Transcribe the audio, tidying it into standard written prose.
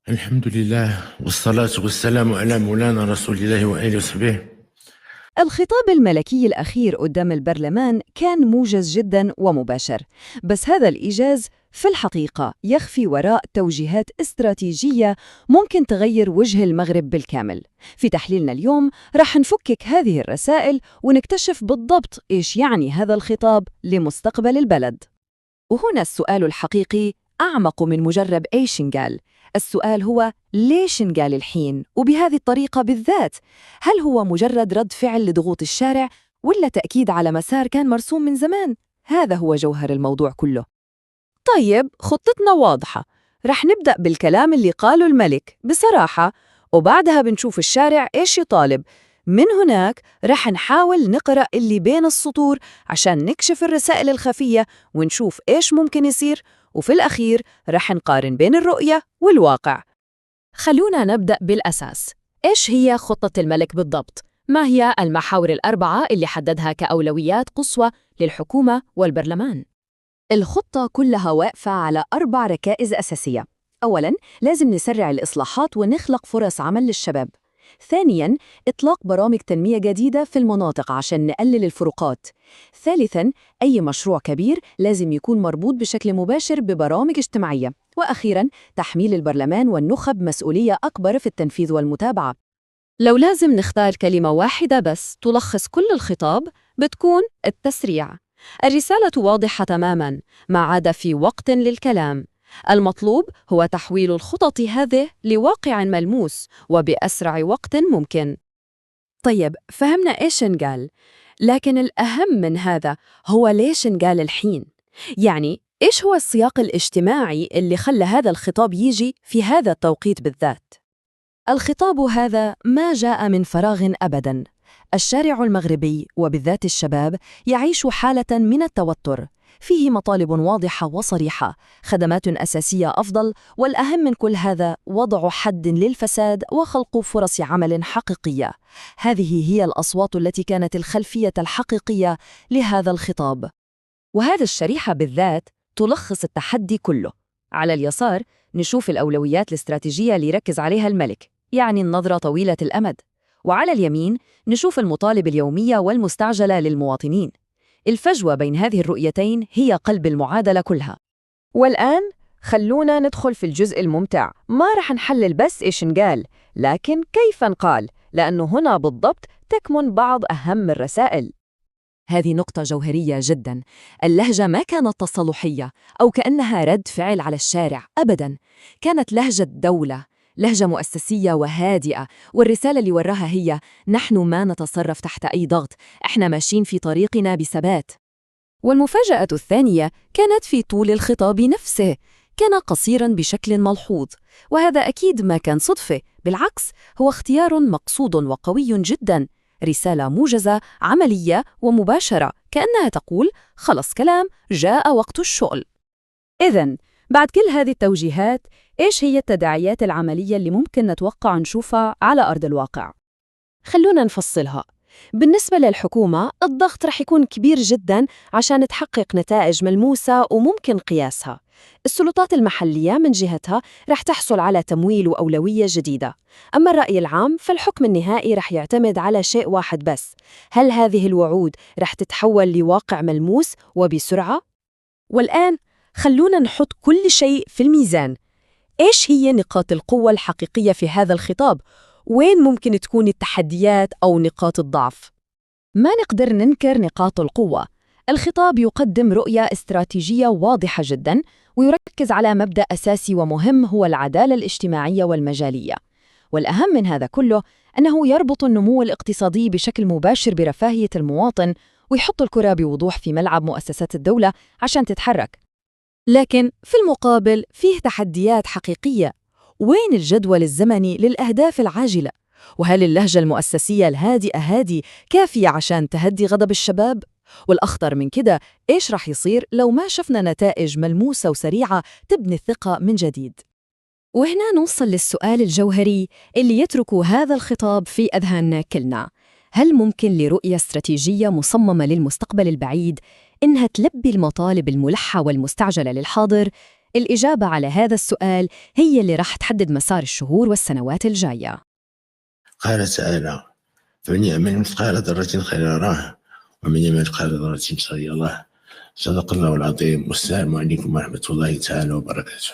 الحمد لله والصلاة والسلام على مولانا رسول الله وآله وصحبه. الخطاب الملكي الأخير قدام البرلمان كان موجز جداً ومباشر، بس هذا الإيجاز في الحقيقة يخفي وراء توجيهات استراتيجية ممكن تغير وجه المغرب بالكامل. في تحليلنا اليوم رح نفكك هذه الرسائل ونكتشف بالضبط إيش يعني هذا الخطاب لمستقبل البلد. وهنا السؤال الحقيقي أعمق من مجرد إيش انقال. السؤال هو ليش انقال الحين وبهذه الطريقة بالذات؟ هل هو مجرد رد فعل لضغوط الشارع ولا تأكيد على مسار كان مرسوم من زمان؟ هذا هو جوهر الموضوع كله. طيب، خطتنا واضحة. رح نبدأ بالكلام اللي قاله الملك بصراحة، وبعدها بنشوف الشارع إيش يطالب. من هناك رح نحاول نقرأ اللي بين السطور عشان نكشف الرسائل الخفية ونشوف إيش ممكن يصير، وفي الأخير رح نقارن بين الرؤية والواقع. خلونا نبدأ بالأساس. إيش هي خطة الملك بالضبط؟ ما هي المحاور الأربعة اللي حددها كأولويات قصوى للحكومة والبرلمان؟ الخطة كلها واقفة على 4 ركائز أساسية. أولاً، لازم نسرع الإصلاحات ونخلق فرص عمل للشباب. ثانياً، إطلاق برامج تنمية جديدة في المناطق عشان نقلل الفروقات. ثالثاً، أي مشروع كبير لازم يكون مربوط بشكل مباشر ببرامج اجتماعية. وأخيراً، تحميل البرلمان والنخب مسؤولية أكبر في التنفيذ والمتابعة. لو لازم نختار كلمة واحدة بس تلخص كل الخطاب، بتكون التسريع. الرسالة واضحة تماماً، ما عاد في وقت للكلام. المطلوب هو تحويل الخطط هذه لواقع ملموس وبأسرع وقت ممكن. طيب، فهمنا إيش نقال، لكن الأهم من هذا هو ليش نقال الحين. يعني إيش هو السياق الاجتماعي اللي خلى هذا الخطاب يجي في هذا التوقيت بالذات؟ الخطاب هذا ما جاء من فراغ أبداً. الشارع المغربي وبالذات الشباب يعيش حالة من التوتر، فيه مطالب واضحة وصريحة، خدمات أساسية أفضل، والأهم من كل هذا وضع حد للفساد وخلق فرص عمل حقيقية. هذه هي الأصوات التي كانت الخلفية الحقيقية لهذا الخطاب، وهذا الشريحة بالذات تلخص التحدي كله. على اليسار نشوف الأولويات الاستراتيجية اللي يركز عليها الملك، يعني النظرة طويلة الأمد، وعلى اليمين نشوف المطالب اليومية والمستعجلة للمواطنين. الفجوة بين هذه الرؤيتين هي قلب المعادلة كلها. والآن خلونا ندخل في الجزء الممتع. ما رح نحلل بس إيش نقال، لكن كيف نقال، لأنه هنا بالضبط تكمن بعض أهم الرسائل. هذه نقطة جوهرية جداً. اللهجة ما كانت تصالحية أو كأنها رد فعل على الشارع أبداً، كانت لهجة دولة، لهجة مؤسسية وهادئة. والرسالة اللي وراها هي: نحن ما نتصرف تحت أي ضغط، إحنا ماشيين في طريقنا بثبات. والمفاجأة الثانية كانت في طول الخطاب نفسه. كان قصيراً بشكل ملحوظ، وهذا أكيد ما كان صدفة، بالعكس هو اختيار مقصود وقوي جداً. رسالة موجزة، عملية ومباشرة، كأنها تقول: خلص كلام، جاء وقت الشغل. إذن بعد كل هذه التوجيهات، إيش هي التداعيات العملية اللي ممكن نتوقع نشوفها على أرض الواقع؟ خلونا نفصلها. بالنسبة للحكومة، الضغط رح يكون كبير جداً عشان تحقق نتائج ملموسة وممكن قياسها. السلطات المحلية من جهتها رح تحصل على تمويل وأولوية جديدة. أما الرأي العام فالحكم النهائي رح يعتمد على شيء واحد بس: هل هذه الوعود رح تتحول لواقع ملموس وبسرعة؟ والآن خلونا نحط كل شيء في الميزان. إيش هي نقاط القوة الحقيقية في هذا الخطاب؟ وين ممكن تكون التحديات أو نقاط الضعف؟ ما نقدر ننكر نقاط القوة. الخطاب يقدم رؤية استراتيجية واضحة جداً، ويركز على مبدأ أساسي ومهم هو العدالة الاجتماعية والمجالية. والأهم من هذا كله أنه يربط النمو الاقتصادي بشكل مباشر برفاهية المواطن، ويحط الكرة بوضوح في ملعب مؤسسات الدولة عشان تتحرك. لكن في المقابل فيه تحديات حقيقية. وين الجدول الزمني للأهداف العاجلة؟ وهل اللهجة المؤسسية الهادئة هذه كافية عشان تهدي غضب الشباب؟ والأخطر من كده، إيش رح يصير لو ما شفنا نتائج ملموسة وسريعة تبني الثقة من جديد؟ وهنا نوصل للسؤال الجوهري اللي يترك هذا الخطاب في أذهاننا كلنا: هل ممكن لرؤية استراتيجية مصممة للمستقبل البعيد إنها تلبي المطالب الملحة والمستعجلة للحاضر؟ الإجابة على هذا السؤال هي اللي رح تحدد مسار الشهور والسنوات الجاية. قال تعالى: فمن يعمل مثقال ذرة خيرا يراه ومن يعمل مثقال ذرة شرا يراه. صدق الله العظيم. والسلام عليكم ورحمة الله تعالى وبركاته.